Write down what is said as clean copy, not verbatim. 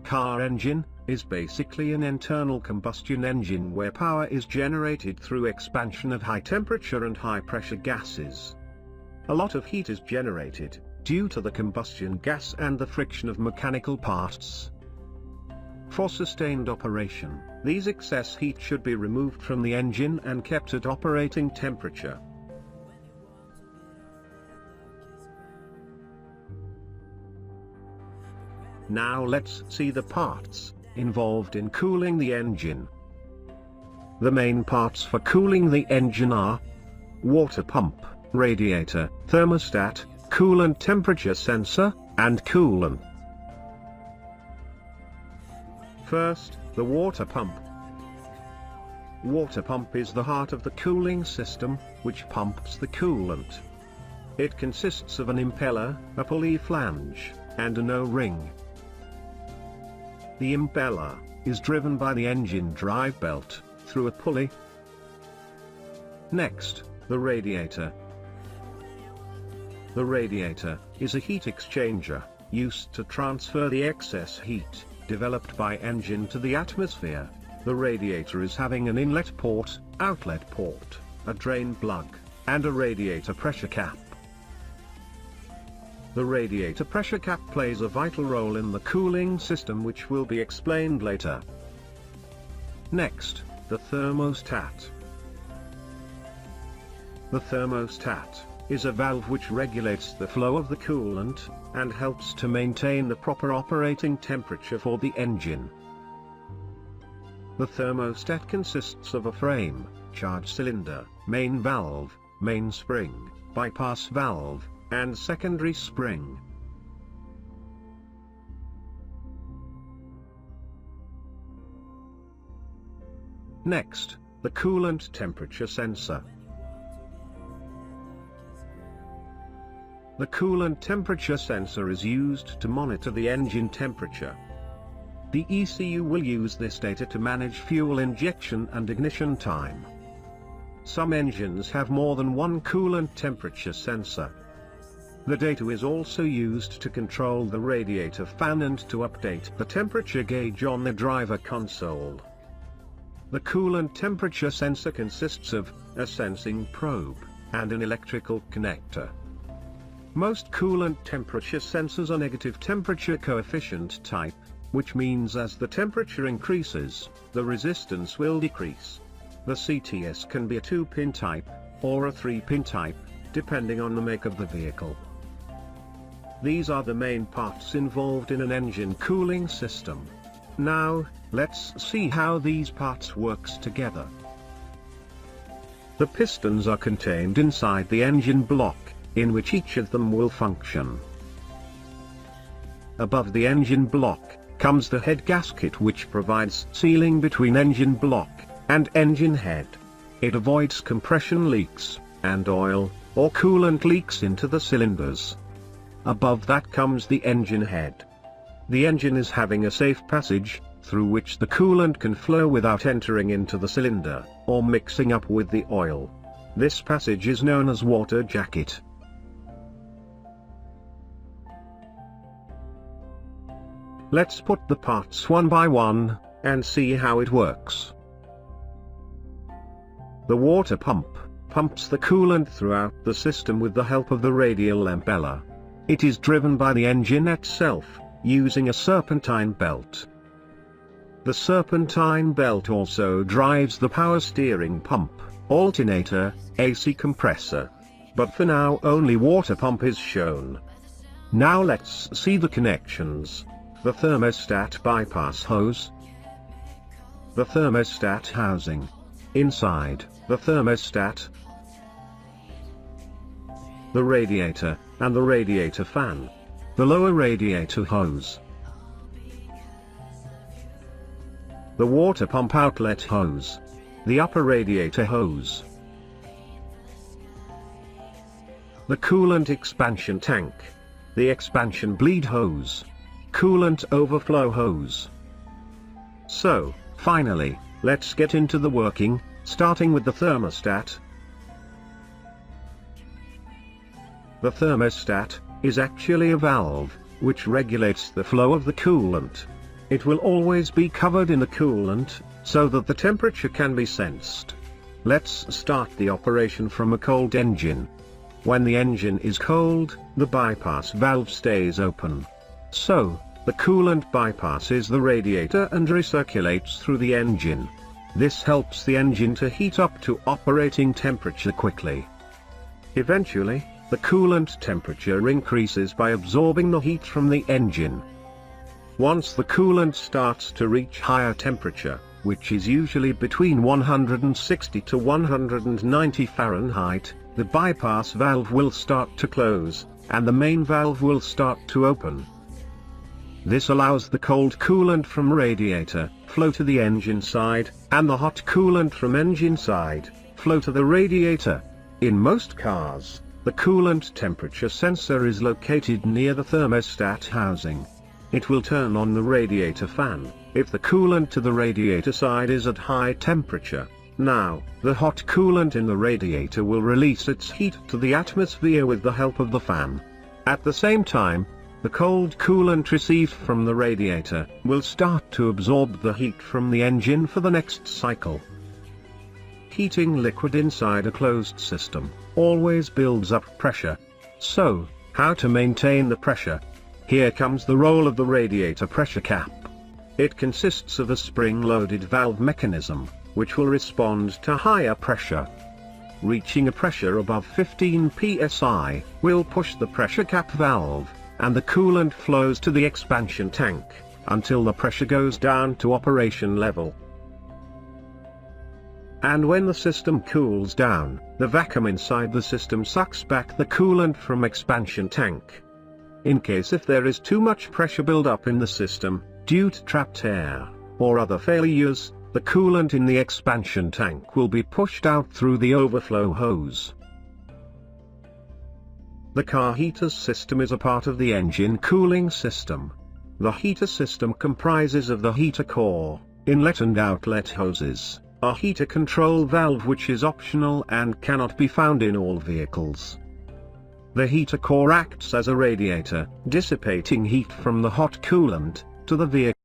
car engine is basically an internal combustion engine where power is generated through expansion of high temperature and high pressure gases. A lot of heat is generated due to the combustion gas and the friction of mechanical parts. For sustained operation, these excess heat should be removed from the engine and kept at operating temperature. Now let's see the parts involved in cooling the engine. The main parts for cooling the engine are water pump, radiator, thermostat, coolant temperature sensor, and coolant. First, the water pump. Water pump is the heart of the cooling system, which pumps the coolant. It consists of an impeller, a pulley flange, and an O-ring. The impeller is driven by the engine drive belt through a pulley. Next, the radiator. The radiator is a heat exchanger used to transfer the excess heat developed by engine to the atmosphere. The radiator is having an inlet port, outlet port, a drain plug, and a radiator pressure cap. The radiator pressure cap plays a vital role in the cooling system, which will be explained later. Next, the thermostat. The thermostat is a valve which regulates the flow of the coolant, and helps to maintain the proper operating temperature for the engine. The thermostat consists of a frame, charge cylinder, main valve, main spring, bypass valve, and secondary spring. Next, the coolant temperature sensor. The coolant temperature sensor is used to monitor the engine temperature. The ECU will use this data to manage fuel injection and ignition time. Some engines have more than one coolant temperature sensor. The data is also used to control the radiator fan and to update the temperature gauge on the driver console. The coolant temperature sensor consists of a sensing probe and an electrical connector. Most coolant temperature sensors are negative temperature coefficient type, which means as the temperature increases, the resistance will decrease. The CTS can be a 2-pin type, or a 3-pin type, depending on the make of the vehicle. These are the main parts involved in an engine cooling system. Now, let's see how these parts works together. The pistons are contained inside the engine block, in which each of them will function. Above the engine block comes the head gasket, which provides sealing between engine block and engine head. It avoids compression leaks and oil or coolant leaks into the cylinders. Above that comes the engine head. The engine is having a safe passage through which the coolant can flow without entering into the cylinder or mixing up with the oil. This passage is known as water jacket. Let's put the parts one by one, and see how it works. The water pump pumps the coolant throughout the system with the help of the radial impeller. It is driven by the engine itself, using a serpentine belt. The serpentine belt also drives the power steering pump, alternator, AC compressor. But for now only water pump is shown. Now let's see the connections. The thermostat bypass hose. The thermostat housing. Inside the thermostat. The radiator, and the radiator fan. The lower radiator hose. The water pump outlet hose. The upper radiator hose. The coolant expansion tank. The expansion bleed hose. Coolant overflow hose. So, finally, let's get into the working, starting with the thermostat. The thermostat is actually a valve, which regulates the flow of the coolant. It will always be covered in the coolant, so that the temperature can be sensed. Let's start the operation from a cold engine. When the engine is cold, the bypass valve stays open. So, the coolant bypasses the radiator and recirculates through the engine. This helps the engine to heat up to operating temperature quickly. Eventually, the coolant temperature increases by absorbing the heat from the engine. Once the coolant starts to reach higher temperature, which is usually between 160 to 190 Fahrenheit, the bypass valve will start to close, and the main valve will start to open. This allows the cold coolant from radiator flow to the engine side, and the hot coolant from engine side flow to the radiator. In most cars, the coolant temperature sensor is located near the thermostat housing. It will turn on the radiator fan if the coolant to the radiator side is at high temperature. Now, the hot coolant in the radiator will release its heat to the atmosphere with the help of the fan. At the same time, the cold coolant received from the radiator will start to absorb the heat from the engine for the next cycle. Heating liquid inside a closed system always builds up pressure. So, how to maintain the pressure? Here comes the role of the radiator pressure cap. It consists of a spring-loaded valve mechanism, which will respond to higher pressure. Reaching a pressure above 15 psi will push the pressure cap valve, and the coolant flows to the expansion tank, until the pressure goes down to operation level. And when the system cools down, the vacuum inside the system sucks back the coolant from expansion tank. In case if there is too much pressure build-up in the system, due to trapped air, or other failures, the coolant in the expansion tank will be pushed out through the overflow hose. The car heater system is a part of the engine cooling system. The heater system comprises of the heater core, inlet and outlet hoses, a heater control valve which is optional and cannot be found in all vehicles. The heater core acts as a radiator, dissipating heat from the hot coolant to the vehicle.